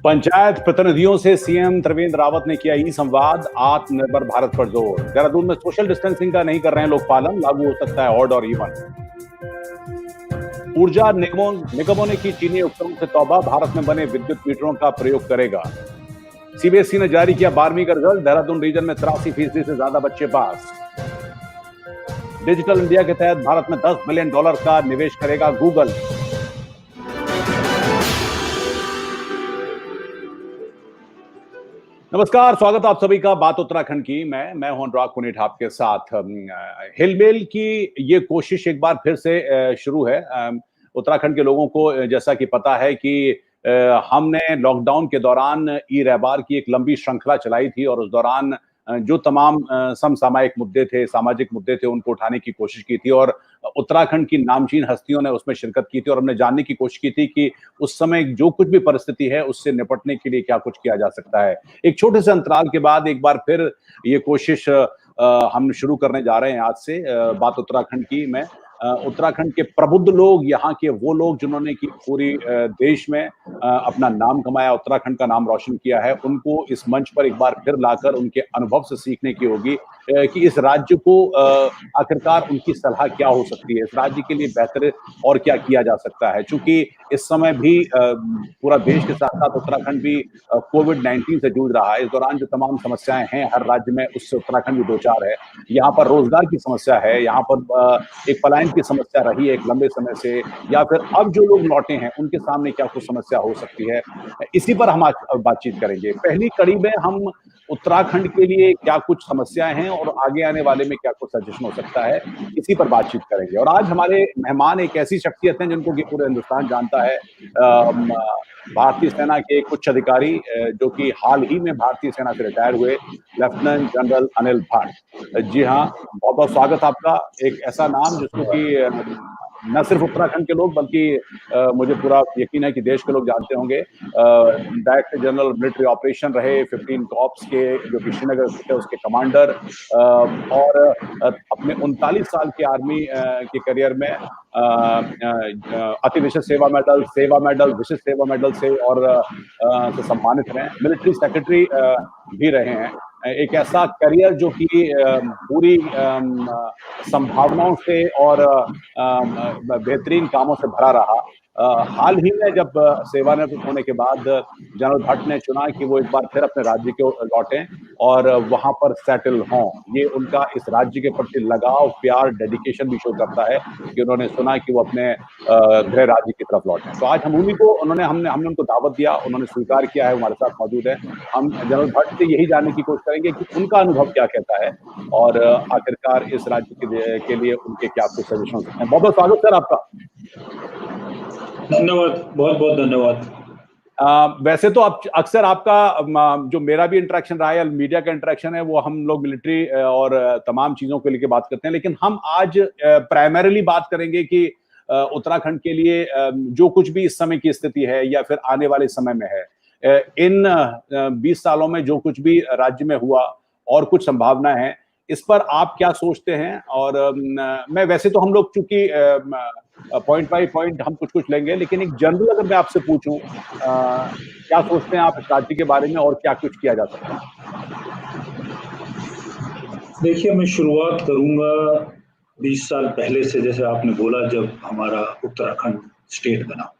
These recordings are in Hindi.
पंचायत प्रतिनिधियों से सीएम त्रिवेंद्र रावत ने किया ई संवाद, आत्मनिर्भर भारत पर जोर। देहरादून में सोशल डिस्टेंसिंग का नहीं कर रहे हैं लोग पालन, लागू हो सकता है ऑड और इवन। ऊर्जा निगमों ने की चीनी उपकरणों से तौबा, भारत में बने विद्युत मीटरों का प्रयोग करेगा। सीबीएसई ने जारी किया 12वीं का रिजल्ट, देहरादून रीजन में 83% से ज्यादा बच्चे पास। डिजिटल इंडिया के तहत भारत में $10 बिलियन का निवेश करेगा गूगल। नमस्कार, स्वागत है आप सभी का बात उत्तराखंड की। मैं हूं अनुराग पुनीत आपके साथ। हिलमेल की ये कोशिश एक बार फिर से शुरू है। उत्तराखंड के लोगों को जैसा कि पता है कि हमने लॉकडाउन के दौरान ई रहबार की एक लंबी श्रृंखला चलाई थी और उस दौरान जो तमाम समसामयिक मुद्दे थे, सामाजिक मुद्दे थे, उनको उठाने की कोशिश की थी और उत्तराखंड की नामचीन हस्तियों ने उसमें शिरकत की थी और हमने जानने की कोशिश की थी कि उस समय जो कुछ भी परिस्थिति है उससे निपटने के लिए क्या कुछ किया जा सकता है। एक छोटे से अंतराल के बाद एक बार फिर ये कोशिश हम शुरू करने जा रहे हैं आज से बात उत्तराखंड की। मैं उत्तराखंड के प्रबुद्ध लोग, यहाँ के वो लोग जिन्होंने की पूरी देश में अपना नाम कमाया, उत्तराखंड का नाम रोशन किया है, उनको इस मंच पर एक बार फिर लाकर उनके अनुभव से सीखने की होगी कि इस राज्य को आखिरकार उनकी सलाह क्या हो सकती है, इस राज्य के लिए बेहतर और क्या किया जा सकता है। चूंकि इस समय भी पूरा देश के साथ साथ उत्तराखंड भी कोविड-19 से जूझ रहा है। इस दौरान जो तमाम समस्याएं हैं हर राज्य में, उससे उत्तराखंड भी दो चार है। यहाँ पर रोजगार की समस्या है, यहाँ पर एक पलायन की समस्या रही है एक लंबे समय से, या फिर अब जो लोग लौटे हैं उनके सामने क्या कुछ समस्या हो सकती है, इसी पर हम आज बातचीत करेंगे। पहली कड़ी में हम उत्तराखंड के लिए क्या कुछ समस्याएं हैं और आगे आने वाले में क्या कुछ सजेशन हो सकता है, इसी पर बातचीत करेंगे। और आज हमारे मेहमान एक ऐसी शख्सियत हैं जिनको कि पूरे हिंदुस्तान जानता है। भारतीय सेना के एक उच्च अधिकारी जो कि हाल ही में भारतीय सेना से रिटायर हुए, लेफ्टिनेंट जनरल अनिल भट्ट। जी हाँ, बहुत बहुत स्वागत आपका। एक ऐसा नाम जिसको कि न सिर्फ उत्तराखंड के लोग बल्कि मुझे पूरा यकीन है कि देश के लोग जानते होंगे। डायरेक्टर जनरल मिलिट्री ऑपरेशन रहे, 15 कॉर्प्स के जो कि श्रीनगर थे उसके कमांडर, और अपने 39 साल के आर्मी के करियर में अति विशिष्ट सेवा मेडल, विशिष्ट सेवा मेडल से और से सम्मानित रहे। मिलिट्री सेक्रेटरी भी रहे हैं। एक ऐसा करियर जो कि पूरी संभावनाओं से और बेहतरीन कामों से भरा रहा। हाल ही में जब सेवानिवृत्त होने के बाद जनरल भट्ट ने चुना कि वो एक बार फिर अपने राज्य को लौटें और वहां पर सेटल हों। ये उनका इस राज्य के प्रति लगाव, प्यार, डेडिकेशन भी शो करता है कि उन्होंने सुना कि वो अपने गृह राज्य की तरफ लौटें। तो आज हम उन्हीं को हमने उनको दावत दिया, उन्होंने स्वीकार किया है, हमारे साथ मौजूद है। हम जनरल भट्ट से यही जानने की कोशिश करेंगे कि उनका अनुभव क्या कहता है और आखिरकार इस राज्य के लिए उनके क्या कुछ सजेशन हो सकते हैं। बहुत बहुत स्वागत सर आपका। धन्यवाद, बहुत बहुत धन्यवाद। वैसे तो अक्सर आपका जो मेरा भी इंटरेक्शन रहा है, मीडिया का इंटरेक्शन है, वो हम लोग मिलिट्री और तमाम चीजों को लेकर बात करते हैं, लेकिन हम आज प्राइमरीली बात करेंगे कि उत्तराखंड के लिए जो कुछ भी इस समय की स्थिति है या फिर आने वाले समय में है, इन 20 सालों में जो कुछ भी राज्य में हुआ और कुछ संभावना है, इस पर आप क्या सोचते हैं। और मैं वैसे तो हम लोग चूंकि पॉइंट बाय पॉइंट हम कुछ कुछ लेंगे, लेकिन एक जनरल अगर मैं आपसे पूछूं, क्या सोचते हैं आप इस राज्य के बारे में और क्या कुछ किया जा सकता है। देखिए, मैं शुरुआत करूंगा 20 साल पहले से, जैसे आपने बोला जब हमारा उत्तराखंड स्टेट बना।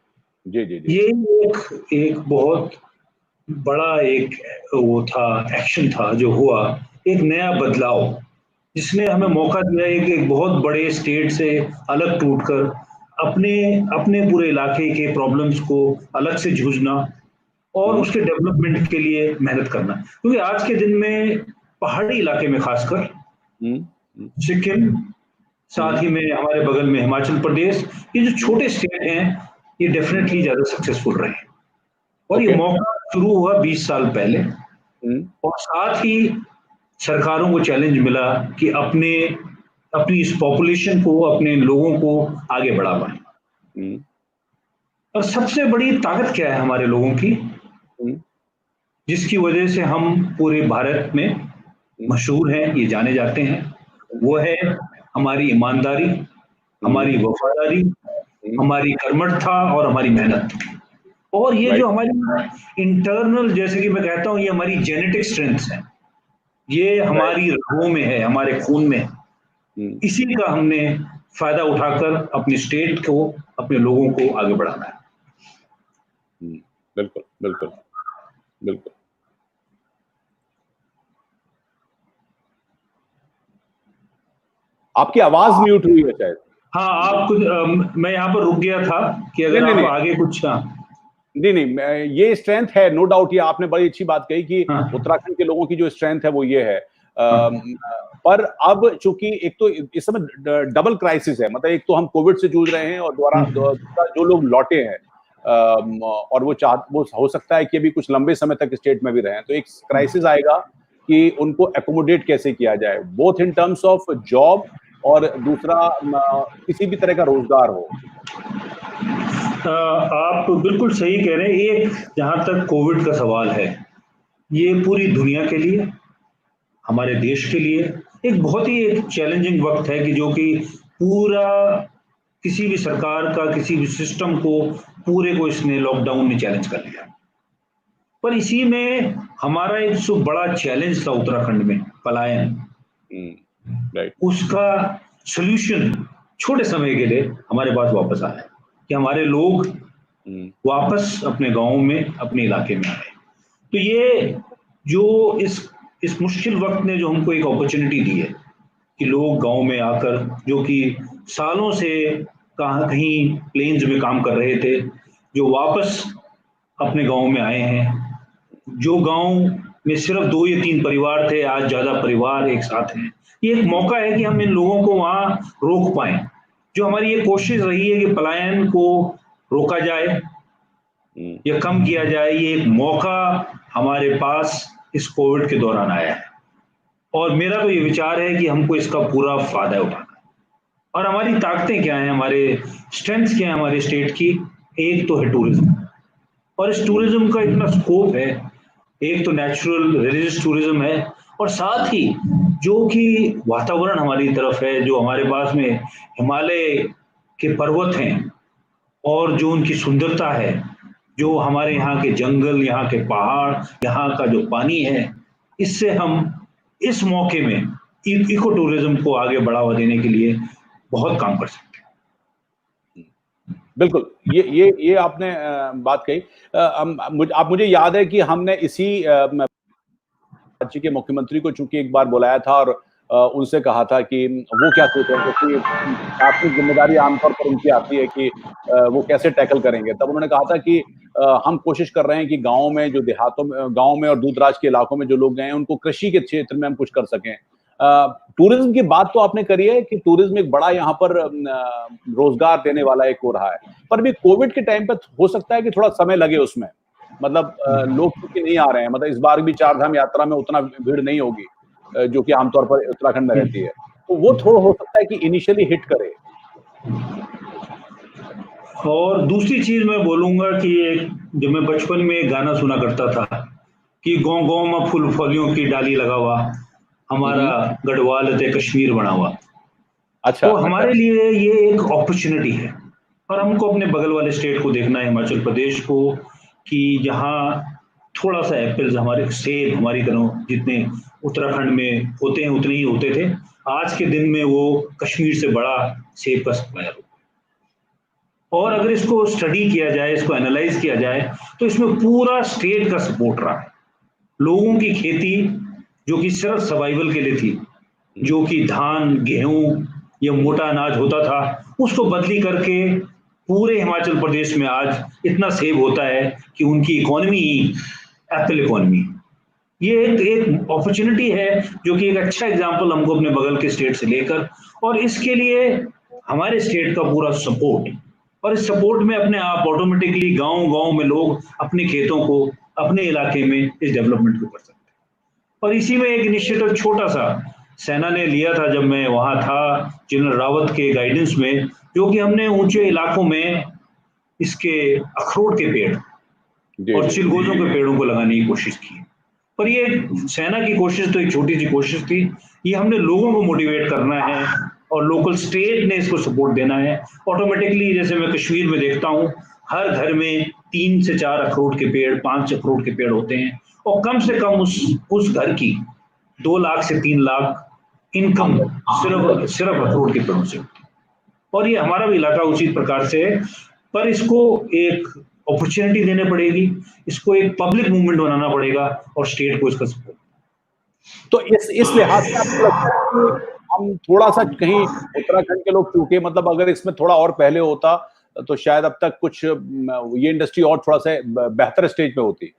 जी जी जी। ये एक बहुत बड़ा एक वो था, एक्शन था जो हुआ, एक नया बदलाव जिसने हमें मौका दिया एक बहुत बड़े स्टेट से अलग टूटकर अपने पूरे इलाके के प्रॉब्लम्स को अलग से जूझना और उसके डेवलपमेंट के लिए मेहनत करना। क्योंकि आज के दिन में पहाड़ी इलाके में खासकर सिक्किम, साथ ही में हमारे बगल में हिमाचल प्रदेश, ये जो छोटे स्टेट हैं ये डेफिनेटली ज्यादा सक्सेसफुल रहे। और ये मौका शुरू हुआ 20 साल पहले और साथ ही सरकारों को चैलेंज मिला कि अपनी इस पॉपुलेशन को, अपने लोगों को आगे बढ़ा पाए। और सबसे बड़ी ताकत क्या है हमारे लोगों की, जिसकी वजह से हम पूरे भारत में मशहूर हैं, ये जाने जाते हैं, वो है हमारी ईमानदारी, हमारी वफादारी, हमारी कर्मठता और हमारी मेहनत। और ये जो हमारी इंटरनल, जैसे कि मैं कहता हूँ, ये हमारी जेनेटिक स्ट्रेंथ है, ये हमारी रगों में है, हमारे खून में है। इसी का हमने फायदा उठाकर अपनी स्टेट को, अपने लोगों को आगे बढ़ाना है। बिल्कुल बिल्कुल बिल्कुल। आपकी आवाज म्यूट हुई है शायद। हाँ, आप कुछ मैं यहाँ पर रुक गया था कि अगर नहीं, आप नहीं, आगे कुछ। नहीं, ये स्ट्रेंथ है, नो डाउट। ये आपने बड़ी अच्छी बात कही कि हाँ, उत्तराखंड के लोगों की जो स्ट्रेंथ है वो ये है। हाँ, पर अब चूंकि एक तो इस समय डबल क्राइसिस है, मतलब एक तो हम कोविड से जूझ रहे हैं और दूसरा जो लोग लौटे हैं, और वो हो सकता है कि अभी कुछ लंबे समय तक स्टेट में भी रहें, तो एक क्राइसिस आएगा कि उनको एकोमोडेट कैसे किया जाए, both in terms of job और दूसरा किसी भी तरह का रोजगार हो। आप बिल्कुल सही कह रहे हैं। एक, जहाँ तक कोविड का सवाल है, ये पूरी दुनिया के लिए, हमारे देश के लिए एक बहुत ही एक चैलेंजिंग वक्त है, कि जो कि पूरा किसी भी सरकार का, किसी भी सिस्टम को, पूरे को इसने लॉकडाउन ने चैलेंज कर लिया। पर इसी में हमारा एक जो बड़ा चैलेंज था उत्तराखंड में, पलायन, राइट। उसका सॉल्यूशन छोटे समय के लिए हमारे पास वापस आया, कि हमारे लोग वापस अपने गांव में, अपने इलाके में आए। तो ये जो इस मुश्किल वक्त ने जो हमको एक अपॉर्चुनिटी दी है, कि लोग गांव में आकर, जो कि सालों से कहाँ कहीं प्लेन्स में काम कर रहे थे, जो वापस अपने गांव में आए हैं, जो गांव में सिर्फ 2 या 3 परिवार थे, आज ज्यादा परिवार एक साथ हैं। ये एक मौका है कि हम इन लोगों को वहां रोक पाए। जो हमारी ये कोशिश रही है कि पलायन को रोका जाए या कम किया जाए, ये एक मौका हमारे पास इस कोविड के दौरान आया है। और मेरा तो ये विचार है कि हमको इसका पूरा फायदा उठाना है। और हमारी ताकतें क्या हैं, हमारे स्ट्रेंथ्स क्या हैं हमारे स्टेट की? एक तो है टूरिज्म, और इस टूरिज्म का इतना स्कोप है। एक तो नेचुरल रिलीजियस टूरिज्म है, और साथ ही जो कि वातावरण हमारी तरफ है, जो हमारे पास में हिमालय के पर्वत हैं, और जो उनकी सुंदरता है, जो हमारे यहाँ के जंगल, यहाँ के पहाड़, यहाँ का जो पानी है, इससे हम इस मौके में इको टूरिज्म को आगे बढ़ावा देने के लिए बहुत काम कर सकते हैं। बिल्कुल, ये आपने बात कही। आप मुझे याद है कि हमने इसी राज्य के मुख्यमंत्री को चूंकि एक बार बुलाया था और उनसे कहा था कि वो क्या सोच रहे थे, कि प्राथमिक जिम्मेदारी आमतौर पर उनकी आती है कि वो कैसे टैकल करेंगे। तब उन्होंने कहा था कि हम कोशिश कर रहे हैं कि गाँव में, जो देहातों में, गाँव में और दूर-दराज के इलाकों में जो लोग गए हैं, उनको कृषि के क्षेत्र में हम कुछ कर सकें। टूरिज्म की बात तो आपने करी है कि टूरिज्म एक बड़ा यहाँ पर रोजगार देने वाला एक हो रहा है, पर भी कोविड के टाइम पे हो सकता है कि थोड़ा समय लगे उसमें। मतलब लोग क्योंकि नहीं आ रहे हैं, मतलब इस बार भी चार धाम यात्रा में उतना भीड़ नहीं होगी जो कि आमतौर पर उत्तराखंड में रहती है, तो वो थोड़ा हो सकता है कि इनिशियली हिट करे। और दूसरी चीज मैं बोलूंगा कि एक, जब मैं बचपन में एक गाना सुना करता था कि गाँव गाँव में फूल फलियों की डाली लगावा, हमारा गढ़वाल ते कश्मीर बनावा। अच्छा, तो अच्छा। हमारे लिए ये एक अपॉर्चुनिटी है, और हमको अपने बगल वाले स्टेट को देखना है, हिमाचल प्रदेश को, कि यहाँ थोड़ा सा एप्पल्स, हमारे सेब हमारी तरह जितने उत्तराखंड में होते हैं उतने ही होते थे, आज के दिन में वो कश्मीर से बड़ा सेब का सप्लायर हो। और अगर इसको स्टडी किया जाए, इसको एनालाइज किया जाए, तो इसमें पूरा स्टेट का सपोर्ट रहा है। लोगों की खेती जो कि सिर्फ सर्वाइवल के लिए थी, जो कि धान, गेहूं या मोटा अनाज होता था, उसको बदली करके पूरे हिमाचल प्रदेश में आज इतना सेब होता है कि उनकी इकोनॉमी ही एप्पल इकोनॉमी। ये एक अपॉर्चुनिटी है, जो कि एक अच्छा एग्जांपल हमको अपने बगल के स्टेट से लेकर, और इसके लिए हमारे स्टेट का पूरा सपोर्ट, और इस सपोर्ट में अपने आप ऑटोमेटिकली गांव गांव में लोग अपने खेतों को, अपने इलाके में इस डेवलपमेंट को कर सकते हैं। और इसी में एक इनिशिएटिव छोटा सा सेना ने लिया था जब मैं वहां था, जनरल रावत के गाइडेंस में, जो कि हमने ऊंचे इलाकों में इसके अखरोट के पेड़ जी और जी चिलगोजों के पेड़ों को लगाने की कोशिश की। पर ये सेना की कोशिश तो एक छोटी सी कोशिश थी, ये हमने लोगों को मोटिवेट करना है और लोकल स्टेट ने इसको सपोर्ट देना है। ऑटोमेटिकली जैसे मैं कश्मीर में देखता हूँ, हर घर में 3 से 4 अखरोट के पेड़, 5 अखरोट के पेड़ होते हैं और कम से कम उस घर की 2 लाख से 3 लाख इनकम सिर्फ अखरोट के पेड़ों से होती है। और ये हमारा भी इलाका उसी प्रकार से है, पर इसको एक अपॉर्चुनिटी देने पड़ेगी, इसको एक पब्लिक मूवमेंट बनाना पड़ेगा और स्टेट को इसका सपोर्ट। तो इस लिहाज से आपको लगता है कि हम थोड़ा सा कहीं उत्तराखंड के लोग चूके, मतलब अगर इसमें थोड़ा और पहले होता तो शायद अब तक कुछ ये इंडस्ट्री और थोड़ा सा बेहतर स्टेज पे होती।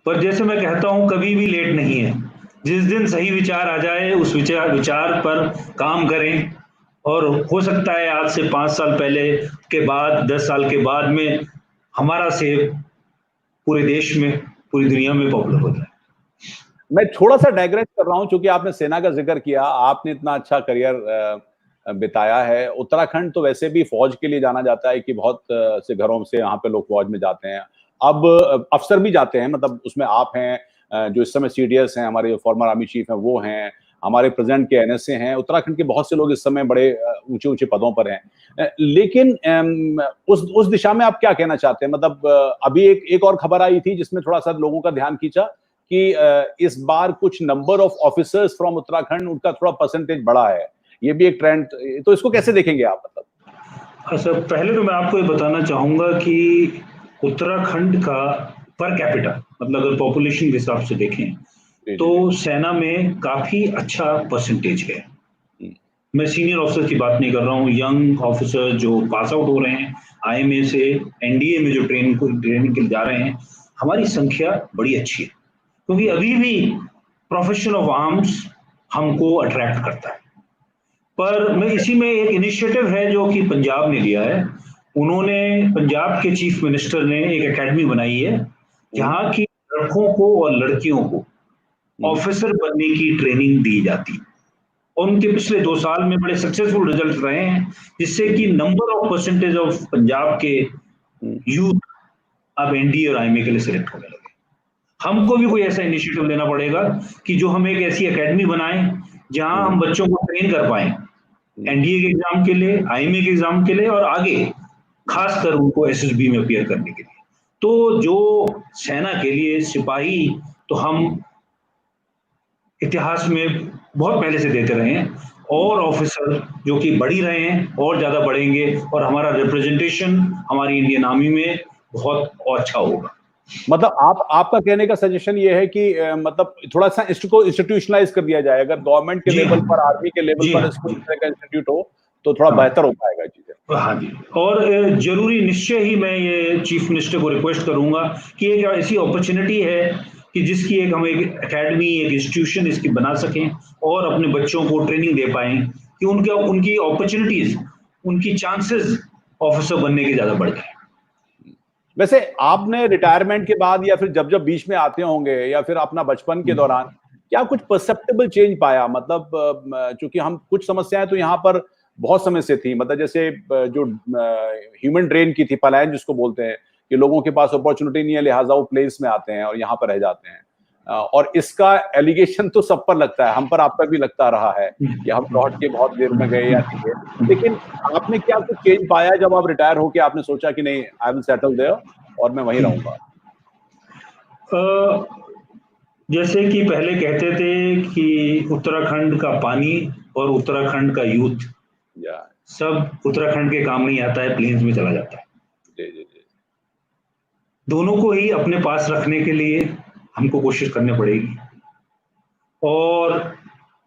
पर जैसे मैं कहता हूं, कभी भी लेट नहीं है। जिस दिन सही विचार आ जाए उस विचार पर काम करें, और हो सकता है आज से 5 साल पहले के बाद, 10 साल के बाद में हमारा सेब पूरे देश में, पूरी दुनिया में पॉपुलर हो जाए। मैं थोड़ा सा डाइग्रेस कर रहा हूं, क्योंकि आपने सेना का जिक्र किया, आपने इतना अच्छा करियर बिताया है। उत्तराखंड तो वैसे भी फौज के लिए जाना जाता है कि बहुत से घरों से यहाँ पे लोग फौज में जाते हैं। अब अफसर भी जाते हैं, मतलब उसमें आप हैं जो इस समय सीडीएस हैं, हमारे फॉर्मर आर्मी चीफ हैं वो हैं, हमारे प्रेसिडेंट के एनएसए हैं। उत्तराखंड के बहुत से लोग इस समय बड़े ऊंचे ऊंचे पदों पर हैं। लेकिन उस दिशा में आप क्या कहना चाहते हैं? मतलब अभी एक और खबर आई थी जिसमें थोड़ा सा लोगों का ध्यान खींचा कि इस बार कुछ number of officers from Uttarakhand, उनका थोड़ा परसेंटेज बढ़ा है। ये भी एक ट्रेंड, तो इसको कैसे देखेंगे आप? मतलब अच्छा, पहले तो मैं आपको ये बताना चाहूंगा कि उत्तराखंड का पर कैपिटा, मतलब अगर पॉपुलेशन के हिसाब से देखें तो सेना में काफी अच्छा परसेंटेज है। मैं सीनियर ऑफिसर की बात नहीं कर रहा हूँ, यंग ऑफिसर जो पास आउट हो रहे हैं आईएमए से, एनडीए में जो ट्रेनिंग के लिए जा रहे हैं, हमारी संख्या बड़ी अच्छी है, क्योंकि अभी भी प्रोफेशन ऑफ आर्म्स हमको अट्रैक्ट करता है। पर मैं इसी में एक इनिशिएटिव है जो कि पंजाब ने लिया है। उन्होंने, पंजाब के चीफ मिनिस्टर ने एक एकेडमी बनाई है जहाँ की लड़कों को और लड़कियों को ऑफिसर बनने की ट्रेनिंग दी जाती है, और उनके पिछले 2 साल में बड़े सक्सेसफुल रिजल्ट रहे हैं, जिससे कि number of percentage of Punjab के यूथ अब एनडीए और आईएमए के लिए सिलेक्ट होने लगे। हमको भी कोई ऐसा इनिशिएटिव लेना पड़ेगा कि जो हम एक ऐसी एकेडमी बनाएं जहां हम बच्चों को ट्रेन कर पाए एनडीए के एग्जाम के लिए, आईएमए के एग्जाम के लिए, और आगे खासकर उनको एसएसबी में अपीयर करने के लिए। तो जो सेना के लिए सिपाही तो हम इतिहास में बहुत पहले से देते रहे हैं, और ऑफिसर जो कि बढ़ ही रहे हैं और ज्यादा बढ़ेंगे, और हमारा रिप्रेजेंटेशन हमारी इंडियन आर्मी में बहुत अच्छा होगा। मतलब आपका कहने का सजेशन ये है कि मतलब थोड़ा सा इसको इंस्टीट्यूशनलाइज कर दिया जाए। अगर गवर्नमेंट के लेवल पर, आर्मी के लेवल पर इसको इस तरह का इंस्टीट्यूट हो तो थोड़ा बेहतर हो पाएगा चीजें। हाँ जी, और जरूरी निश्चय ही मैं ये चीफ मिनिस्टर को रिक्वेस्ट करूंगा कि एक ऐसी अपॉर्चुनिटी है कि जिसकी एक हम एक एकेडमी, एक इंस्टीट्यूशन इसकी बना सकें और अपने बच्चों को ट्रेनिंग दे पाएं कि उनकी अपॉर्चुनिटीज, उनकी चांसेस ऑफिसर बनने के ज्यादा बढ़ जाए। वैसे आपने रिटायरमेंट के बाद या फिर जब जब बीच में आते होंगे या फिर अपना बचपन के दौरान क्या कुछ परसेप्टेबल चेंज पाया? मतलब चूंकि हम कुछ समस्याएं तो यहाँ पर बहुत समय से थी, मतलब जैसे जो ह्यूमन ड्रेन की थी, पलायन जिसको बोलते हैं, कि लोगों के पास अपॉर्चुनिटी नहीं है लिहाजा वो प्लेस में आते हैं और यहाँ पर रह जाते हैं। और इसका एलिगेशन तो सब पर लगता है, हम पर, आप पर भी लगता रहा है कि हम लौट के बहुत देर में गए या नहीं गए। लेकिन आपने क्या कुछ चेंज पाया जब आप रिटायर होके आपने सोचा कि नहीं, आई विल सेटल देयर और मैं वहीं रहूंगा? जैसे कि पहले कहते थे कि उत्तराखंड का पानी और उत्तराखंड का यूथ सब उत्तराखंड के काम नहीं आता है, प्लेन्स में चला जाता है। जी। दोनों को ही अपने पास रखने के लिए हमको कोशिश करनी पड़ेगी, और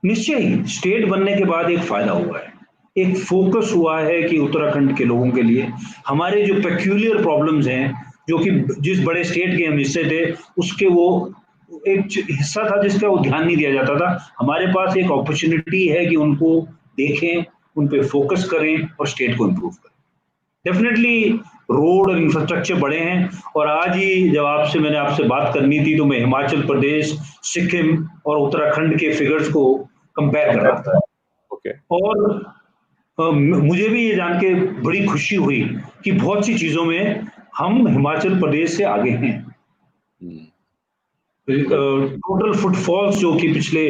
निश्चय ही स्टेट बनने के बाद एक फायदा हुआ है, एक फोकस हुआ है कि उत्तराखंड के लोगों के लिए हमारे जो पेक्यूलियर प्रॉब्लम्स हैं, जो कि जिस बड़े स्टेट के हम हिस्से थे उसके वो एक हिस्सा था जिसका वो ध्यान नहीं दिया जाता था। हमारे पास एक अपॉर्चुनिटी है कि उनको देखें, उन पे फोकस करें और स्टेट को इम्प्रूव करें। डेफिनेटली रोड और इंफ्रास्ट्रक्चर बड़े हैं, और आज ही जब मैंने आपसे बात करनी थी तो मैं हिमाचल प्रदेश, सिक्किम और उत्तराखंड के फिगर्स को कंपेयर कर रहा था। ओके। और मुझे भी ये जान के बड़ी खुशी हुई कि बहुत सी चीजों में हम हिमाचल प्रदेश से आगे हैं। टोटल फुटफॉल्स जो कि पिछले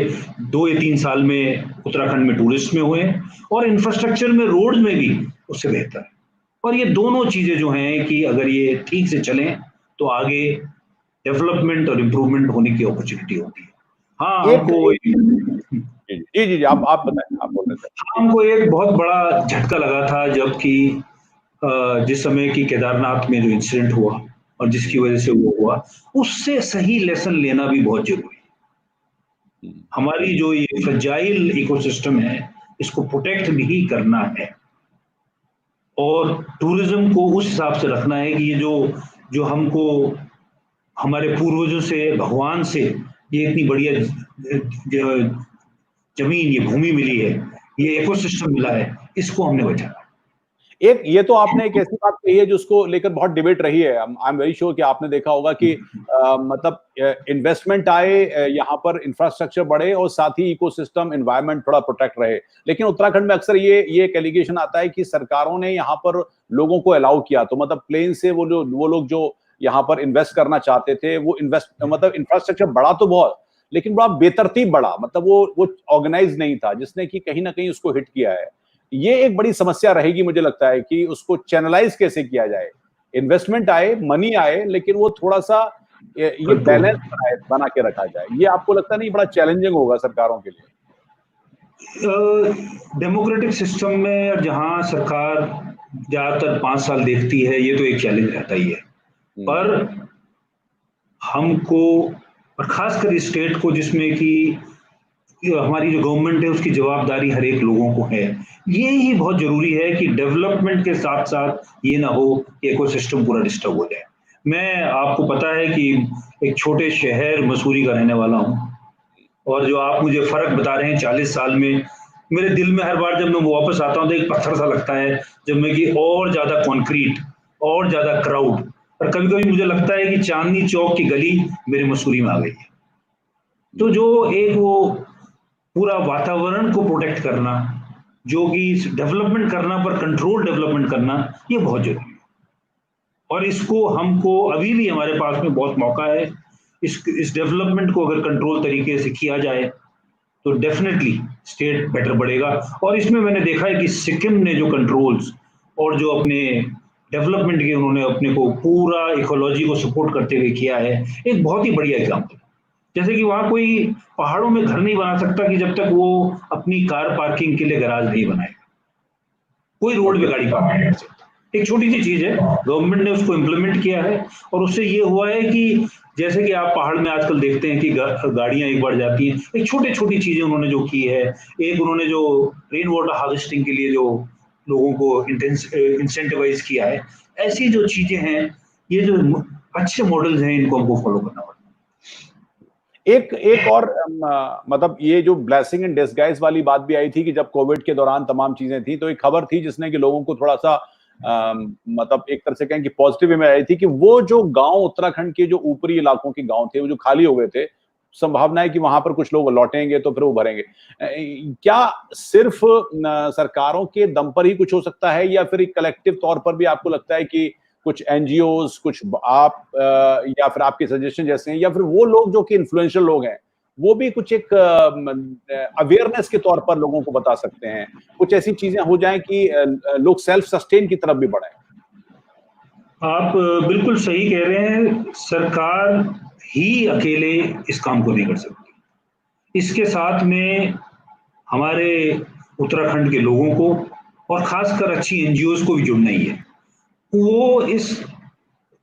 2 या 3 साल में उत्तराखंड में टूरिस्ट में हुए और इंफ्रास्ट्रक्चर में, रोड में भी उससे बेहतर है। और ये दोनों चीजें जो हैं कि अगर ये ठीक से चलें तो आगे डेवलपमेंट और इम्प्रूवमेंट होने की अपॉर्चुनिटी होती है। हाँ, हमको जी आप बताएं, आप बोल रहे थे। हमको एक बहुत बड़ा झटका लगा था जबकि जिस समय की केदारनाथ में जो इंसिडेंट हुआ और जिसकी वजह से वो हुआ, उससे सही लेसन लेना भी बहुत जरूरी है। हमारी जो ये फ्रेजाइल इकोसिस्टम है, इसको प्रोटेक्ट भी करना है और टूरिज्म को उस हिसाब से रखना है कि ये जो हमको हमारे पूर्वजों से, भगवान से ये इतनी बढ़िया जमीन, ये भूमि मिली है, ये इकोसिस्टम मिला है, इसको हमने बचाना। एक ये तो आपने एक ऐसी बात कही है जिसको लेकर बहुत डिबेट रही है। आई एम वेरी श्योर कि आपने देखा होगा कि मतलब इन्वेस्टमेंट आए, यहाँ पर इंफ्रास्ट्रक्चर बढ़े और साथ ही इकोसिस्टम, एनवायरनमेंट थोड़ा प्रोटेक्ट रहे। लेकिन उत्तराखंड में अक्सर ये एक एलिगेशन आता है कि सरकारों ने यहाँ पर लोगों को अलाउ किया, तो मतलब प्लेन से वो लोग जो यहाँ पर इन्वेस्ट करना चाहते थे, वो मतलब इंफ्रास्ट्रक्चर बढ़ा तो बहुत, लेकिन बड़ा बेतरतीब बढ़ा, मतलब वो ऑर्गेनाइज नहीं था, जिसने कि कहीं ना कहीं उसको हिट किया है। ये एक बड़ी समस्या रहेगी, मुझे लगता है कि उसको चैनलाइज कैसे किया जाए। इन्वेस्टमेंट आए, मनी आए, लेकिन वो थोड़ा सा ये बैलेंस बना के रखा जाए। ये आपको लगता नहीं बड़ा चैलेंजिंग होगा सरकारों के लिए? डेमोक्रेटिक सिस्टम में जहां सरकार ज्यादातर 5 साल देखती है, ये तो एक चैलेंज रहता ही है। पर हमको, और खासकर स्टेट को, जिसमें कि हमारी जो गवर्नमेंट है उसकी जवाबदारी हर एक लोगों को है, ये ही बहुत जरूरी है कि डेवलपमेंट के साथ साथ ये ना हो कि इकोसिस्टम पूरा डिस्टर्ब हो जाए। मैं, आपको पता है कि एक छोटे शहर मसूरी का रहने वाला हूँ और जो आप मुझे फर्क बता रहे हैं 40 साल में, मेरे दिल में हर बार जब मैं वापस आता हूँ तो एक पत्थर सा लगता है, जब मैं कि और ज्यादा कंक्रीट, और ज्यादा क्राउड, और कभी कभी मुझे लगता है कि चांदनी चौक की गली मेरे मसूरी में आ गई है। तो जो एक वो पूरा वातावरण को प्रोटेक्ट करना, जो कि डेवलपमेंट करना पर कंट्रोल डेवलपमेंट करना, ये बहुत जरूरी है। और इसको हमको अभी भी हमारे पास में बहुत मौका है। इस डेवलपमेंट को अगर कंट्रोल तरीके से किया जाए तो डेफिनेटली स्टेट बेटर बढ़ेगा। और इसमें मैंने देखा है कि सिक्किम ने जो कंट्रोल्स और जो अपने डेवलपमेंट के उन्होंने अपने को पूरा इकोलॉजी को सपोर्ट करते हुए किया है, एक बहुत ही बढ़िया एग्जाम्पल। जैसे कि वहां कोई पहाड़ों में घर नहीं बना सकता कि जब तक वो अपनी कार पार्किंग के लिए गैराज नहीं बनाएगा, कोई रोड पे गाड़ी पार्क नहीं कर सकता। एक छोटी सी चीज है, गवर्नमेंट ने उसको इम्प्लीमेंट किया है और उससे ये हुआ है कि जैसे कि आप पहाड़ में आजकल देखते हैं कि गाड़ियां एक बार जाती हैं, एक छोटी छोटी चीजें उन्होंने जो की है, एक उन्होंने जो रेन वाटर हार्वेस्टिंग के लिए जो लोगों को इंसेंटिवाइज किया है, ऐसी जो चीजें हैं, ये जो अच्छे मॉडल्स हैं, इनको हमको फॉलो करना पड़ता है। एक और मतलब ये जो ब्लेसिंग इन डिस्गाइज वाली बात भी आई थी कि जब कोविड के दौरान तमाम चीजें थी, तो एक खबर थी जिसने कि लोगों को थोड़ा सा मतलब एक तरह से कहें कि पॉजिटिव में आई थी कि वो जो गांव, उत्तराखंड के जो ऊपरी इलाकों के गांव थे, वो जो खाली हो गए थे, संभावना है कि वहां पर कुछ लोग लौटेंगे तो फिर वो भरेंगे। क्या सिर्फ सरकारों के दम पर ही कुछ हो सकता है, या फिर कलेक्टिव तौर पर भी आपको लगता है कि कुछ एनजीओज, कुछ आप या फिर आपके सजेशन जैसे हैं, या फिर वो लोग जो कि इन्फ्लुएंशियल लोग हैं, वो भी कुछ एक अवेयरनेस के तौर पर लोगों को बता सकते हैं, कुछ ऐसी चीजें हो जाएं कि लोग सेल्फ सस्टेन की तरफ भी बढ़े? आप बिल्कुल सही कह रहे हैं। सरकार ही अकेले इस काम को नहीं कर सकती। इसके साथ में हमारे उत्तराखंड के लोगों को और खासकर अच्छी एनजीओज को भी जुड़ना ही है। वो इस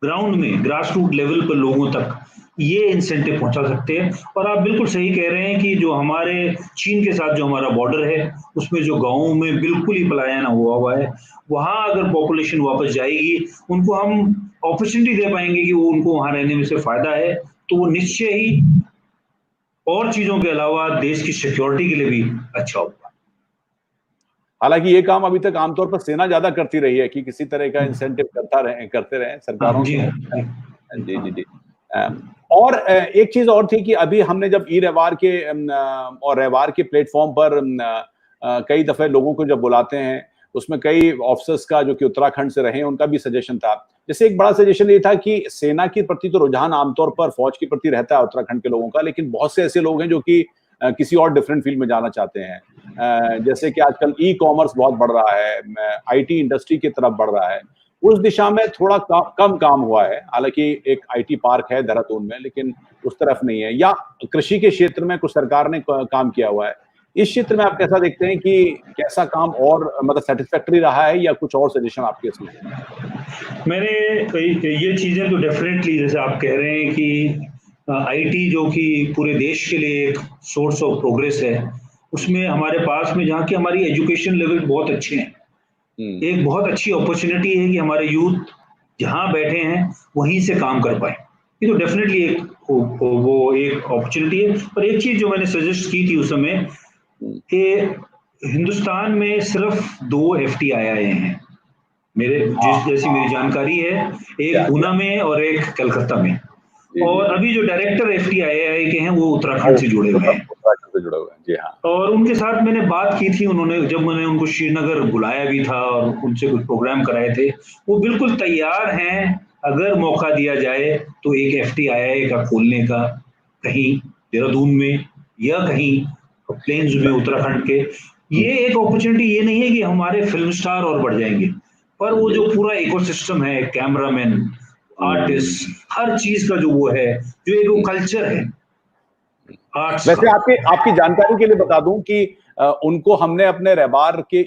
ग्राउंड में, ग्रास रूट लेवल पर लोगों तक ये इंसेंटिव पहुंचा सकते हैं। और आप बिल्कुल सही कह रहे हैं कि जो हमारे चीन के साथ जो हमारा बॉर्डर है, उसमें जो गांवों में बिल्कुल ही पलायन हुआ है, वहां अगर पॉपुलेशन वापस जाएगी, उनको हम अपॉर्चुनिटी दे पाएंगे कि वो, उनको वहां रहने में से फायदा है, तो वो निश्चय ही और चीजों के अलावा देश की सिक्योरिटी के लिए भी अच्छा होगा। हालांकि ये काम अभी तक आमतौर पर सेना ज्यादा करती रही है कि किसी तरह का इंसेंटिव करते रहे सरकारों जी को। जी जी जी। और एक चीज और थी कि अभी हमने जब ई रहवार के और रहवार के प्लेटफॉर्म पर कई दफे लोगों को जब बुलाते हैं, उसमें कई ऑफिसर्स का जो कि उत्तराखंड से रहे हैं उनका भी सजेशन था। जैसे एक बड़ा सजेशन ये था कि सेना के प्रति तो रुझान आमतौर पर फौज के प्रति रहता है उत्तराखंड के लोगों का, लेकिन बहुत से ऐसे लोग हैं जो कि किसी और डिफरेंट फील्ड में जाना चाहते हैं। जैसे कि आजकल ई कॉमर्स बहुत बढ़ रहा है, आईटी इंडस्ट्री की तरफ बढ़ रहा है, उस दिशा में थोड़ा कम काम हुआ है। हालांकि एक आईटी पार्क है देहरादून में, लेकिन उस तरफ नहीं है। या कृषि के क्षेत्र में कुछ सरकार ने काम किया हुआ है। इस क्षेत्र में आप कैसा देखते हैं कि कैसा काम और मतलब सेटिस्फैक्टरी रहा है या कुछ और सजेशन आपके इसमें? मैंने ये चीजें तो डेफिनेटली, जैसे आप कह रहे हैं कि आईटी जो कि पूरे देश के लिए एक सोर्स ऑफ प्रोग्रेस है, उसमें हमारे पास में जहाँ की हमारी एजुकेशन लेवल बहुत अच्छे हैं, एक बहुत अच्छी अपॉर्चुनिटी है कि हमारे यूथ जहाँ बैठे हैं वहीं से काम कर पाए। ये तो डेफिनेटली एक वो एक अपॉर्चुनिटी है। और एक चीज जो मैंने सजेस्ट की थी उस समय कि हिंदुस्तान में सिर्फ 2 एफटीआई हैं, मेरे जैसी मेरी जानकारी है, एक पूना में और एक कलकत्ता में। और अभी जो डायरेक्टर एफटीआई के हैं वो उत्तराखंड से जुड़े हुए हैं। उत्तराखंड से जुड़े हुए हैं, जी हाँ। और उनके साथ मैंने बात की थी, उन्होंने जब मैंने उनको श्रीनगर बुलाया भी था और उनसे कुछ प्रोग्राम कराए थे, वो बिल्कुल तैयार हैं अगर मौका दिया जाए तो एक एफटीआई का खोलने का, कहीं देहरादून में या कहीं प्लेन्स में उत्तराखंड के। ये एक अपॉर्चुनिटी ये नहीं है कि हमारे फिल्म स्टार और बढ़ जाएंगे, पर वो जो पूरा इकोसिस्टम है, कैमरामैन, आर्टिस्ट, हर चीज का जो वो है, जो एक वो कल्चर है आर्ट्स वैसे का। आपकी जानकारी के लिए बता दूं कि उनको हमने अपने रहबार के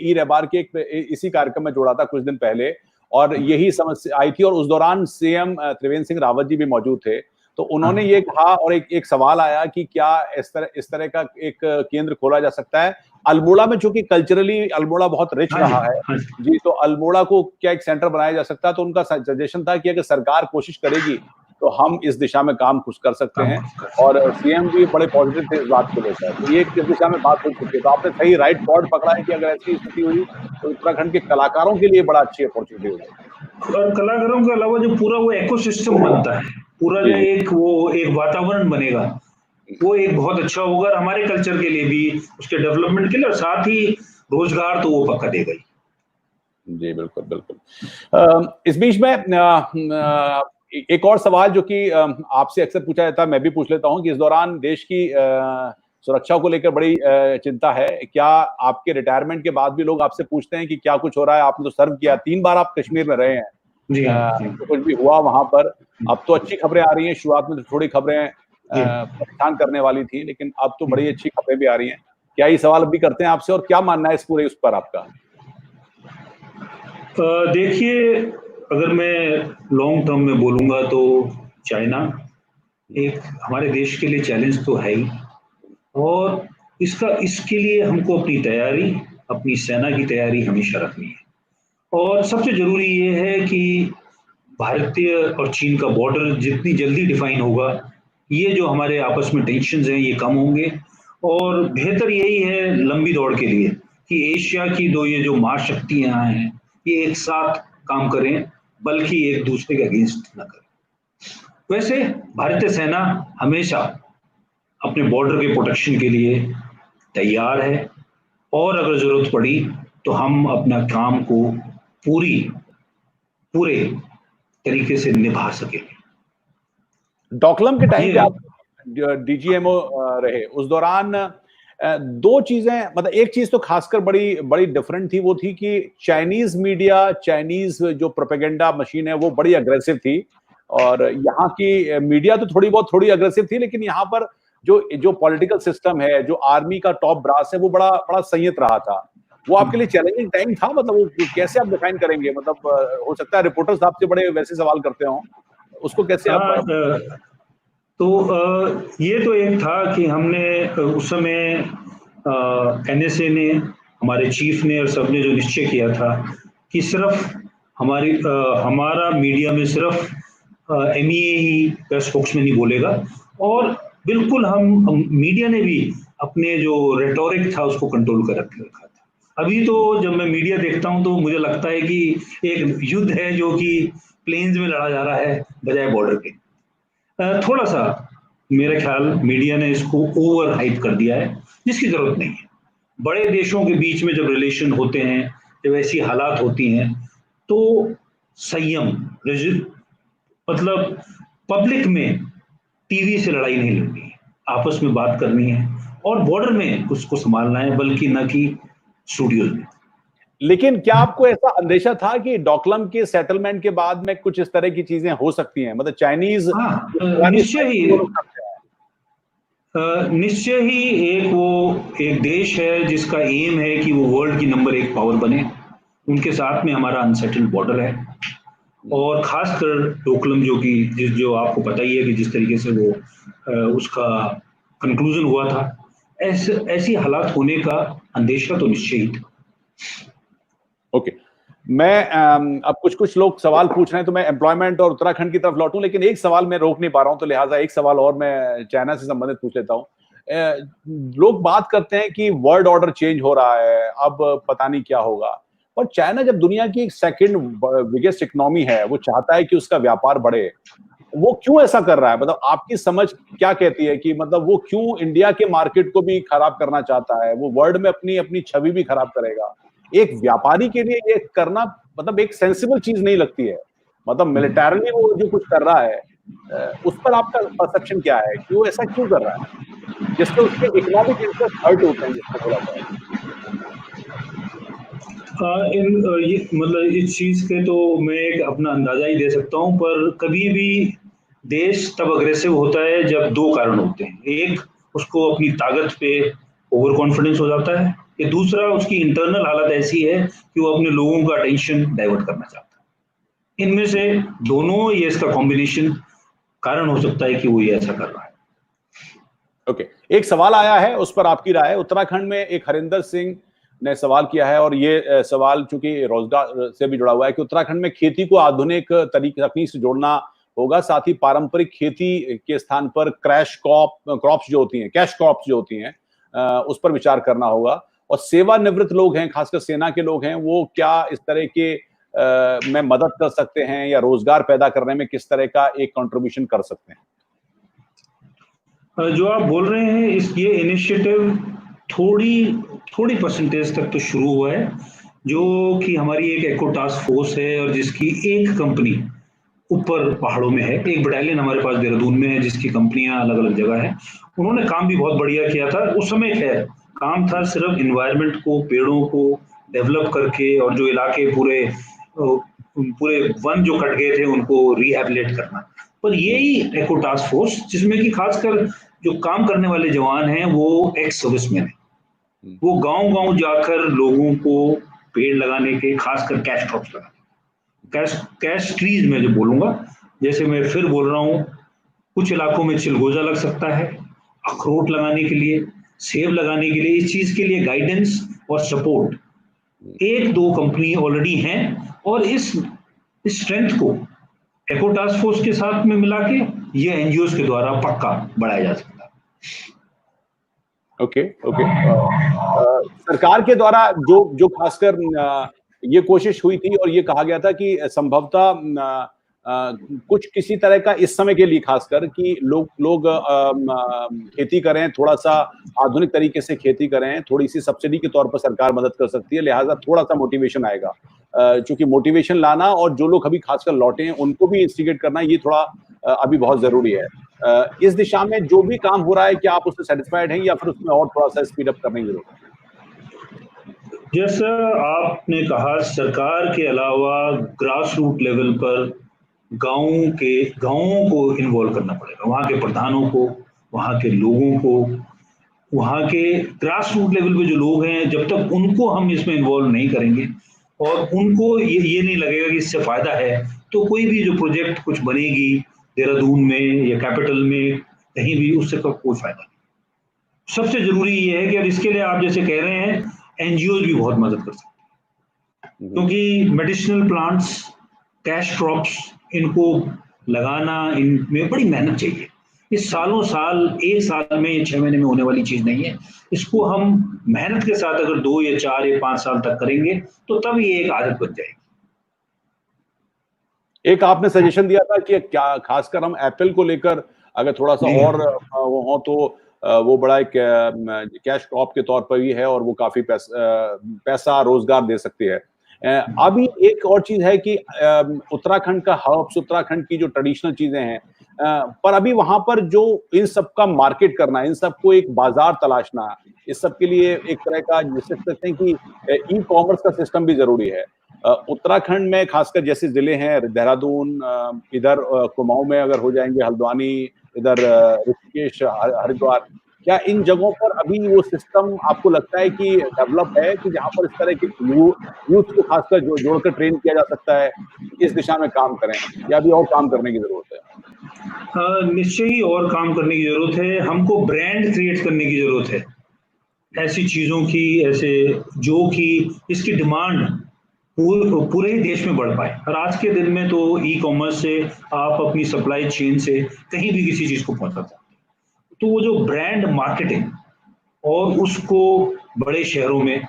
इसी कार्यक्रम में जोड़ा था कुछ दिन पहले, और यही समस्या आई थी, और उस दौरान सीएम त्रिवेंद्र सिंह रावत जी भी मौजूद थे। तो उन्होंने ये कहा, और एक सवाल आया कि क्या इस तरह का एक केंद्र खोला जा सकता है अल्मोड़ा में, चूंकि कल्चरली अल्मोड़ा बहुत रिच रहा है जी, तो अल्मोड़ा को क्या एक सेंटर बनाया जा सकता है? तो उनका सजेशन था कि अगर सरकार कोशिश करेगी तो हम इस दिशा में काम कुछ कर सकते हैं, और सीएम भी बड़े पॉजिटिव थे इस बात को लेकर। तो ये इस दिशा में बात हो चुकी है। तो आपने सही राइट कॉर्ड पकड़ा है कि अगर ऐसी स्थिति हुई तो उत्तराखंड के कलाकारों के लिए बड़ा अच्छी अपॉर्चुनिटी होगी। और कलाकारों के अलावा जो पूरा वो इकोसिस्टम बनता है, पूरा जो एक वातावरण बनेगा, वो एक बहुत अच्छा होगा और हमारे कल्चर के लिए भी, उसके डेवलपमेंट के लिए, और साथ ही रोजगार तो वो पक्का देगा ही। जी बिल्कुल बिल्कुल। इस बीच में एक और सवाल जो कि आपसे अक्सर पूछा जाता है, मैं भी पूछ लेता हूं कि इस दौरान देश की सुरक्षा को लेकर बड़ी चिंता है। क्या आपके रिटायरमेंट के बाद भी लोग आपसे पूछते हैं कि क्या कुछ हो रहा है? आपने तो सर्व किया, 3 बार आप कश्मीर में रहे हैं, तो कुछ भी हुआ वहां पर? अब तो अच्छी खबरें आ रही हैं, शुरुआत में तो थोड़ी खबरें परेशान करने वाली थी, लेकिन अब तो बड़ी अच्छी खबरें भी आ रही हैं। क्या ये सवाल भी करते हैं आपसे, और क्या मानना है इस पूरे उस पर आपका? देखिए, अगर मैं लॉन्ग टर्म में बोलूंगा तो चाइना एक हमारे देश के लिए चैलेंज तो है ही, और इसके लिए हमको अपनी तैयारी, अपनी सेना की तैयारी हमेशा रखनी है। और सबसे जरूरी ये है कि भारतीय और चीन का बॉर्डर जितनी जल्दी डिफाइन होगा, ये जो हमारे आपस में टेंशन हैं ये कम होंगे। और बेहतर यही है लंबी दौड़ के लिए कि एशिया की ये जो महाशक्तियां हैं ये एक साथ काम करें, बल्कि एक दूसरे के अगेंस्ट न करें। वैसे भारतीय सेना हमेशा अपने बॉर्डर के प्रोटेक्शन के लिए तैयार है, और अगर जरूरत पड़ी तो हम अपना काम को पूरे तरीके से निभा सकेंगे। डोकलम के टाइम पे आप डीजीएमओ रहे, उस दौरान 2 चीजें, मतलब एक चीज तो खासकर बड़ी बड़ी डिफरेंट थी, वो थी कि चाइनीज मीडिया, चाइनीज जो प्रोपेगेंडा मशीन है वो बड़ी अग्रेसिव थी, और यहाँ की मीडिया तो थोड़ी अग्रेसिव थी, लेकिन यहाँ पर जो पॉलिटिकल सिस्टम है, जो आर्मी का टॉप ब्रास है, वो बड़ा बड़ा संयत रहा था। वो आपके लिए चैलेंजिंग टाइम था? मतलब वो कैसे आप डिफाइन करेंगे? मतलब हो सकता है रिपोर्टर्स आपसे बड़े वैसे सवाल करते हो, उसको कैसे आप? तो ये तो एक था कि हमने उस समय एनएसए ने, हमारे चीफ ने और सबने जो निश्चय किया था कि सिर्फ हमारा मीडिया में सिर्फ एमईए ही का स्पोक्समैन ही बोलेगा, और बिल्कुल हम मीडिया ने भी अपने जो रेटोरिक था उसको कंट्रोल कर रखा था। अभी तो जब मैं मीडिया देखता हूं तो मुझे लगता है कि एक युद्ध है जो कि प्लेन्स में लड़ा जा रहा है बजाय बॉर्डर के। थोड़ा सा मेरे ख्याल मीडिया ने इसको ओवर हाइप कर दिया है, जिसकी जरूरत नहीं है। बड़े देशों के बीच में जब रिलेशन होते हैं जब ऐसी हालात होती हैं तो संयम, मतलब पब्लिक में टीवी से लड़ाई नहीं लड़नी है, आपस में बात करनी है और बॉर्डर में उसको संभालना है, बल्कि न कि स्टूडियोज में। लेकिन क्या आपको ऐसा अंदेशा था कि डोकलाम के सेटलमेंट के बाद में कुछ इस तरह की चीजें हो सकती हैं? मतलब चाइनीज हाँ, निश्चय ही एक देश है जिसका एम है कि वो वर्ल्ड की नंबर 1 पावर बने, उनके साथ में हमारा अनसेटल्ड बॉर्डर है और खासकर डोकलाम जो आपको पता ही है कि जिस तरीके से वो उसका कंक्लूजन हुआ था, ऐसी हालात होने का अंदेशा तो निश्चय ही था। ओके, मैं अब कुछ लोग सवाल पूछ रहे हैं तो मैं एम्प्लॉयमेंट और उत्तराखंड की तरफ लौटूं, लेकिन एक सवाल मैं रोक नहीं पा रहा हूं, तो लिहाजा एक सवाल और मैं चाइना से संबंधित पूछ लेता हूं। लोग बात करते हैं कि वर्ल्ड ऑर्डर चेंज हो रहा है, अब पता नहीं क्या होगा, पर चाइना जब दुनिया की एक सेकंड बिगेस्ट इकोनॉमी है, वो चाहता है कि उसका व्यापार बढ़े, वो क्यों ऐसा कर रहा है? मतलब आपकी समझ क्या कहती है कि मतलब वो क्यों इंडिया के मार्केट को भी खराब करना चाहता है? वो वर्ल्ड में अपनी अपनी छवि भी खराब करेगा। एक व्यापारी के लिए ये करना मतलब एक सेंसिबल चीज नहीं लगती है। मतलब मिलिटरली वो जो कुछ कर रहा है, उस पर आपका परसेप्शन क्या है कि वो ऐसा क्यों कर रहा है, जिससे उसके इकोनॉमिक इंटरेस्ट हर्ट होते हैं, जिसको बोला जाए? ये मतलब इस चीज के तो मैं एक अपना अंदाजा ही दे सकता हूँ, पर कभी भी देश तब अग्रेसिव होता है जब 2 कारण होते हैं। एक, उसको अपनी ताकत पे ओवर कॉन्फिडेंस हो जाता है, कि दूसरा उसकी इंटरनल हालत ऐसी है कि वो अपने लोगों का अटेंशन डाइवर्ट करना चाहता है। इनमें से दोनों, ये इसका कॉम्बिनेशन कारण हो सकता है कि वो ये ऐसा कर रहा है। ओके, एक सवाल आया है, उस पर आपकी राय। उत्तराखंड में एक हरिंदर सिंह ने सवाल किया है, और ये सवाल चूंकि रोजगार से भी जुड़ा हुआ है कि उत्तराखंड में खेती को आधुनिक तकनीक से जोड़ना होगा, साथ ही पारंपरिक खेती के स्थान पर क्रॉप्स जो होती हैं, कैश क्रॉप्स जो होती हैं, उस पर विचार करना होगा। और सेवानिवृत्त लोग हैं, खासकर सेना के लोग हैं, वो क्या इस तरह के में मदद कर सकते हैं या रोजगार पैदा करने में किस तरह का एक कंट्रीब्यूशन कर सकते हैं? जो आप बोल रहे हैं, ये इनिशिएटिव थोड़ी परसेंटेज तक तो शुरू हुआ है, जो कि हमारी एक एको टास्क फोर्स है और जिसकी एक कंपनी ऊपर पहाड़ों में है, एक बटालियन हमारे पास देहरादून में है जिसकी कंपनियां अलग अलग जगह है। उन्होंने काम भी बहुत बढ़िया किया था उस समय। खैर, काम था सिर्फ इन्वायरमेंट को, पेड़ों को डेवलप करके, और जो इलाके पूरे वन जो कट गए थे उनको रिहैबिलिट करना। पर यही एको टास्क फोर्स, जिसमें कि खासकर जो काम करने वाले जवान हैं वो एक्स सर्विसमैन है, वो गांव गांव जाकर लोगों को पेड़ लगाने के, खासकर कैश क्रॉप्स लगाने, कैश ट्रीज में जो बोलूंगा, जैसे मैं फिर बोल रहा हूँ, कुछ इलाकों में चिलगोजा लग सकता है, अखरोट लगाने के लिए, सेब लगाने के लिए, इस चीज के लिए गाइडेंस और सपोर्ट 1-2 कंपनी ऑलरेडी हैं, और इस स्ट्रेंथ को एको टास्क फोर्स के साथ में मिला के ये एनजीओ के द्वारा पक्का बढ़ाया जा सकता है। Okay, okay. सरकार के द्वारा जो खासकर ये कोशिश हुई थी और ये कहा गया था कि संभवतः कुछ किसी तरह का इस समय के लिए खासकर कि लोग खेती करें, थोड़ा सा आधुनिक तरीके से खेती करें, थोड़ी सी सब्सिडी के तौर पर सरकार मदद कर सकती है, लिहाजा थोड़ा सा मोटिवेशन आएगा। चूंकि मोटिवेशन लाना और जो लोग अभी खासकर लौटे हैं उनको भी इंस्टिगेट करना, ये थोड़ा अभी बहुत जरूरी है। इस दिशा में जो भी काम हो रहा है, क्या आप उससे सेटिस्फाइड हैं या फिर उसमें और थोड़ा सा स्पीड अप करने की जरूरत है? जैसा आपने कहा, सरकार के अलावा ग्रास रूट लेवल पर गांवों को इन्वॉल्व करना पड़ेगा, वहाँ के प्रधानों को, वहाँ के लोगों को, वहाँ के ग्रास रूट लेवल पे जो लोग हैं, जब तक उनको हम इसमें इन्वॉल्व नहीं करेंगे और उनको ये नहीं लगेगा कि इससे फायदा है, तो कोई भी जो प्रोजेक्ट कुछ बनेगी देहरादून में या कैपिटल में कहीं भी, उससे कोई फायदा नहीं। सबसे जरूरी ये है कि अब इसके लिए आप जैसे कह रहे हैं, एनजीओ भी बहुत मदद कर सकते हैं, क्योंकि मेडिसिनल प्लांट्स, कैश क्रॉप्स, इनको लगाना, इनमें बड़ी मेहनत चाहिए। इस सालों साल, 1 साल में या 6 महीने में होने वाली चीज नहीं है। इसको हम मेहनत के साथ अगर 2 या 4 या 5 साल तक करेंगे तो तब ये एक आदत बन जाएगी। एक आपने सजेशन दिया था कि क्या खासकर हम एप्पल को लेकर अगर थोड़ा सा और वो हो तो वो बड़ा एक कैश क्रॉप के तौर पर भी है और वो काफी पैसा रोजगार दे सकती है। अभी एक और चीज है कि उत्तराखंड का हब्स, उत्तराखंड की जो ट्रेडिशनल चीजें हैं, पर अभी वहां पर जो इन सब का मार्केट करना, इन सबको एक बाजार तलाशना, इस सब के लिए एक तरह का जिसे कहते हैं कि ई कॉमर्स का सिस्टम भी जरूरी है। उत्तराखंड में खासकर जैसे जिले हैं देहरादून, इधर कुमाऊं में अगर हो जाएंगे, हल्द्वानी, इधर ऋषिकेश, हरिद्वार, क्या इन जगहों पर अभी वो सिस्टम आपको लगता है कि डेवलप है कि जहां पर इस तरह के यूथ को खासकर जोड़कर ट्रेन किया जा सकता है कि इस दिशा में काम करें, या अभी और काम करने की जरूरत है? निश्चय ही और काम करने की जरूरत है। हमको ब्रांड क्रिएट करने की जरूरत है ऐसी चीजों की, ऐसे जो कि इसकी डिमांड पूरे ही देश में बढ़ पाए। और आज के दिन में तो ई कॉमर्स से आप अपनी सप्लाई चेन से कहीं भी किसी चीज को पहुंचा सकते हैं। तो वो जो ब्रांड मार्केटिंग और उसको बड़े शहरों में,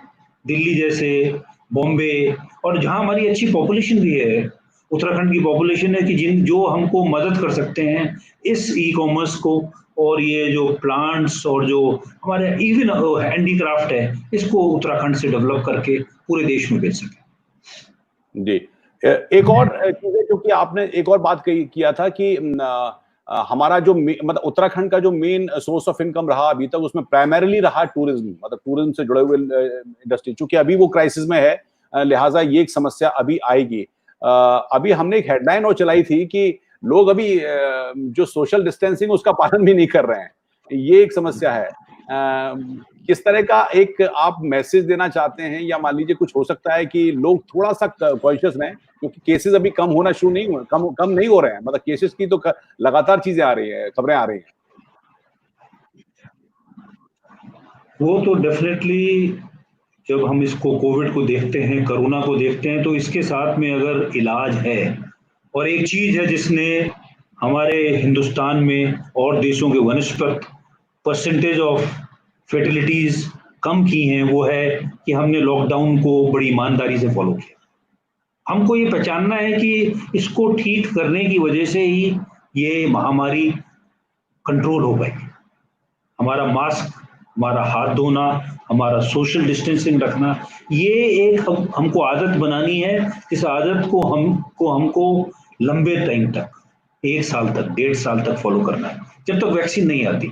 दिल्ली जैसे, बॉम्बे, और जहां हमारी अच्छी पॉपुलेशन भी है, उत्तराखंड की पॉपुलेशन है कि जो हमको मदद कर सकते हैं इस ई कॉमर्स को, और ये जो प्लांट्स और जो हमारे इवन हैंडीक्राफ्ट है, इसको उत्तराखंड से डेवलप करके पूरे देश में बेच सके। जी, एक और चीज है, क्योंकि आपने एक और बात किया था कि हमारा जो मतलब उत्तराखंड का जो मेन सोर्स ऑफ इनकम रहा अभी तक, उसमें प्राइमरीली रहा टूरिज्म, मतलब टूरिज्म से जुड़े हुए इंडस्ट्री। चूंकि अभी वो क्राइसिस में है, लिहाजा ये एक समस्या अभी आएगी। अभी हमने एक हेडलाइन और चलाई थी कि लोग अभी जो सोशल डिस्टेंसिंग उसका पालन भी नहीं कर रहे हैं, ये एक समस्या है। किस तरह का एक आप मैसेज देना चाहते हैं, या मान लीजिए कुछ हो सकता है कि लोग थोड़ा सा कॉन्शियस रहें, क्योंकि केसेस अभी कम होना शुरू नहीं हुए, कम नहीं हो रहे हैं, मतलब केसेस की तो लगातार चीजें आ रही है, खबरें आ रही हैं। वो तो डेफिनेटली, जब हम इसको कोविड को देखते हैं, कोरोना को देखते हैं, तो इसके साथ में अगर इलाज है, और एक चीज है जिसने हमारे हिंदुस्तान में और देशों के वनस्पत परसेंटेज ऑफ फर्टिलिटीज कम की हैं, वो है कि हमने लॉकडाउन को बड़ी ईमानदारी से फॉलो किया। हमको ये पहचानना है कि इसको ठीक करने की वजह से ही ये महामारी कंट्रोल हो पाई। हमारा मास्क, हमारा हाथ धोना, हमारा सोशल डिस्टेंसिंग रखना, ये एक हमको आदत बनानी है। इस आदत को हमको लंबे टाइम तक, 1 साल तक, 1.5 साल तक फॉलो करना है। जब तक वैक्सीन नहीं आती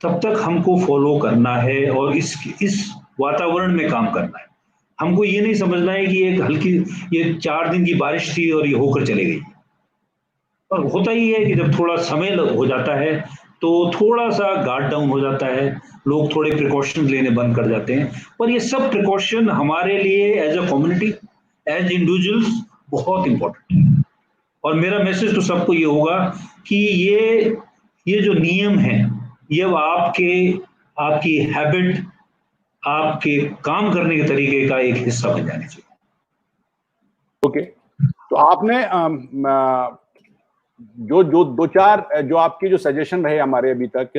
तब तक हमको फॉलो करना है, और इस वातावरण में काम करना है। हमको ये नहीं समझना है कि एक हल्की, ये 4 दिन की बारिश थी और ये होकर चली गई। और होता ही है कि जब थोड़ा समय हो जाता है तो थोड़ा सा गार्ड डाउन हो जाता है, लोग थोड़े प्रिकॉशन लेने बंद कर जाते हैं। पर ये सब प्रिकॉशन हमारे लिए as a community, as individuals बहुत इंपॉर्टेंट है। और मेरा मैसेज तो सबको ये होगा कि ये जो नियम है, ये आपकी हैबिट, आपके काम करने के तरीके का एक हिस्सा बन जाना चाहिए। ओके, तो आपने जो 2-4 जो आपके जो सजेशन रहे हमारे अभी तक,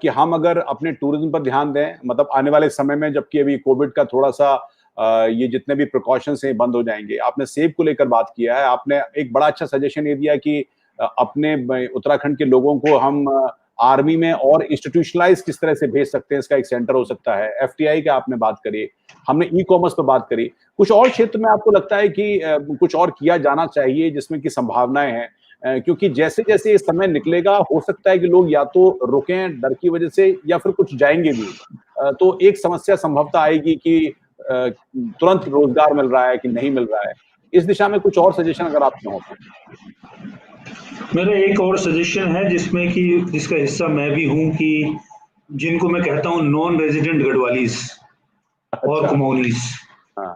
कि हम अगर अपने टूरिज्म पर ध्यान दें, मतलब आने वाले समय में, जबकि अभी कोविड का थोड़ा सा ये जितने भी प्रिकॉशंस हैं बंद हो जाएंगे। आपने सेब को लेकर बात किया है, आपने एक बड़ा अच्छा सजेशन ये दिया कि अपने उत्तराखंड के लोगों को हम आर्मी में और इंस्टीट्यूशनलाइज किस तरह से भेज सकते हैं, इसका एक सेंटर हो सकता है। एफटीआई का आपने बात करी, हमने ई कॉमर्स पर बात करी। कुछ और क्षेत्र में आपको लगता है कि कुछ और किया जाना चाहिए जिसमें की संभावनाएं हैं? क्योंकि जैसे जैसे ये समय निकलेगा, हो सकता है कि लोग या तो रुकें डर की वजह से, या फिर कुछ जाएंगे भी। तो एक समस्या संभवतः आएगी कि तुरंत रोजगार मिल रहा है कि नहीं मिल रहा है। इस दिशा में कुछ और सजेशन अगर आपके हो तो। मेरा एक और सजेशन है जिसका हिस्सा मैं भी हूं, कि जिनको मैं कहता हूं नॉन रेजिडेंट गढ़वालीस और कुमाऊनीस,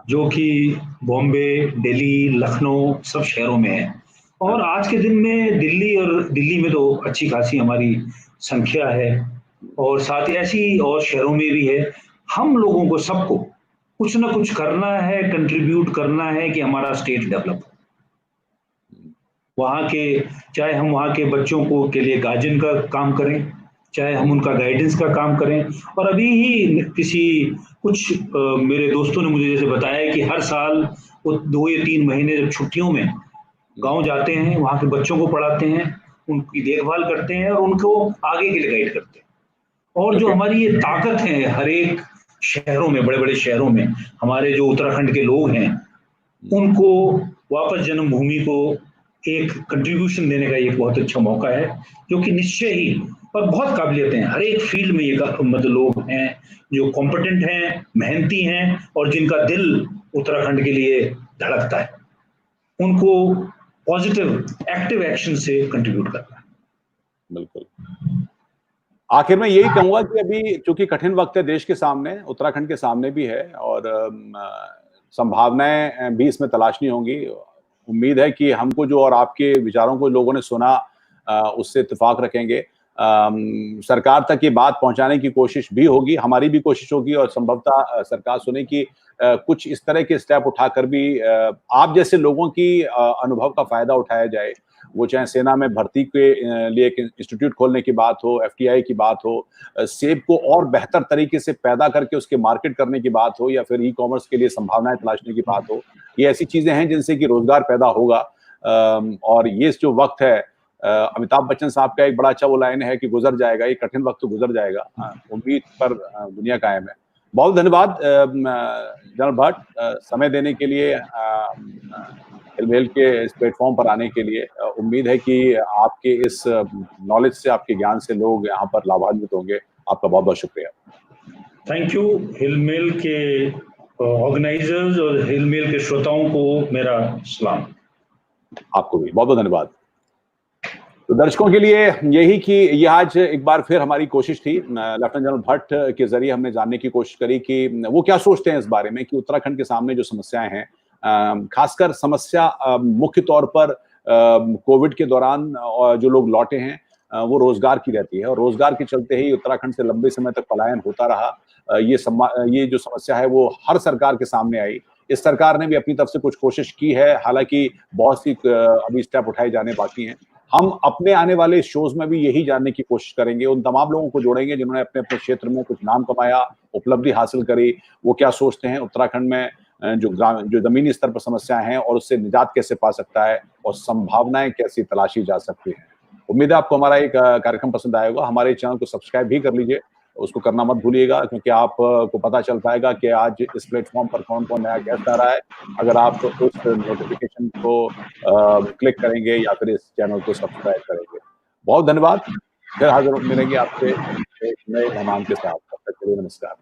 जो कि बॉम्बे, दिल्ली, लखनऊ सब शहरों में है। और आज के दिन में दिल्ली में तो अच्छी खासी हमारी संख्या है, और साथ ही ऐसी और शहरों में भी है। हम लोगों को, सबको कुछ ना कुछ करना है, कंट्रीब्यूट करना है कि हमारा स्टेट डेवलप हो। चाहे हम वहाँ के बच्चों को के लिए गार्जियन का काम करें, चाहे हम उनका गाइडेंस का काम करें। और अभी ही कुछ मेरे दोस्तों ने मुझे जैसे बताया कि हर साल वो 2 या 3 महीने जब छुट्टियों में गांव जाते हैं, वहाँ के बच्चों को पढ़ाते हैं, उनकी देखभाल करते हैं और उनको आगे के लिए गाइड करते हैं। और जो हमारी ये ताकत है, हर एक शहरों में, बड़े बड़े शहरों में हमारे जो उत्तराखंड के लोग हैं, उनको वापस जन्मभूमि को एक कंट्रीब्यूशन देने का एक बहुत अच्छा मौका है, जो कि निश्चय ही, और बहुत काबिलियत हैं हर एक फील्ड में, ये मतलब लोग हैं जो कॉम्पिटेंट हैं, मेहनती हैं, और जिनका दिल उत्तराखंड के लिए धड़कता है, उनको पॉजिटिव एक्टिव एक्शन से कंट्रीब्यूट करना है। बिल्कुल। आखिर में यही कहूंगा कि अभी चूंकि कठिन वक्त है देश के सामने, उत्तराखंड के सामने भी है, और संभावनाएं भी इसमें तलाशनी होंगी। उम्मीद है कि हमको जो और आपके विचारों को लोगों ने सुना, उससे इत्तेफाक रखेंगे। सरकार तक ये बात पहुंचाने की कोशिश भी होगी, हमारी भी कोशिश होगी, और संभवतः सरकार सुने कि कुछ इस तरह के स्टेप उठाकर भी आप जैसे लोगों की अनुभव का फायदा उठाया जाए। वो चाहे सेना में भर्ती के लिए एक इंस्टीट्यूट खोलने की बात हो, एफटीआई की बात हो, सेब को और बेहतर तरीके से पैदा करके उसके मार्केट करने की बात हो, या फिर ई कॉमर्स के लिए संभावनाएं तलाशने की बात हो। ये ऐसी चीजें हैं जिनसे कि रोजगार पैदा होगा। और ये जो वक्त है, अमिताभ बच्चन साहब का एक बड़ा अच्छा वो लाइन है कि गुजर जाएगा, ये कठिन वक्त गुजर जाएगा, उम्मीद पर दुनिया कायम है। बहुत धन्यवाद जनरल भट्ट, समय देने के लिए, हिलमेल के इस प्लेटफॉर्म पर आने के लिए। उम्मीद है कि आपके इस नॉलेज से, आपके ज्ञान से लोग यहाँ पर लाभान्वित होंगे। आपका बहुत बहुत शुक्रिया। Thank you. हिलमेल के ऑर्गेनाइजर्स और हिलमेल के श्रोताओं को मेरा सलाम। आपको भी बहुत बहुत धन्यवाद। तो दर्शकों के लिए यही कि ये आज एक बार फिर हमारी कोशिश थी, लेफ्टिनेंट जनरल भट्ट के जरिए हमने जानने की कोशिश करी कि वो क्या सोचते हैं इस बारे में कि उत्तराखंड के सामने जो समस्याएं हैं, खासकर समस्या मुख्य तौर पर कोविड के दौरान जो लोग लौटे हैं, वो रोजगार की रहती है, और रोजगार के चलते ही उत्तराखंड से लंबे समय तक पलायन होता रहा। ये जो समस्या है वो हर सरकार के सामने आई। इस सरकार ने भी अपनी तरफ से कुछ कोशिश की है, हालांकि बहुत सी अभी स्टेप उठाए जाने बाकी हैं। हम अपने आने वाले शोज में भी यही जानने की कोशिश करेंगे, उन तमाम लोगों को जोड़ेंगे जिन्होंने अपने अपने क्षेत्र में कुछ नाम कमाया, उपलब्धि हासिल करी। वो क्या सोचते हैं उत्तराखंड में जो जमीनी स्तर पर समस्याएं हैं, और उससे निजात कैसे पा सकता है, और संभावनाएं कैसी तलाशी जा सकती हैं। उम्मीद है आपको हमारा एक कार्यक्रम पसंद आएगा। हमारे चैनल को सब्सक्राइब भी कर लीजिए, उसको करना मत भूलिएगा, क्योंकि आपको पता चल पाएगा कि आज इस प्लेटफॉर्म पर कौन कौन नया गेस्ट आ रहा है, अगर आप उस नोटिफिकेशन को क्लिक करेंगे या फिर इस चैनल को सब्सक्राइब करेंगे। बहुत धन्यवाद। फिर हाजिर मिलेंगे आपसे एक नए मेहमान के साथ। तब तक के लिए नमस्कार।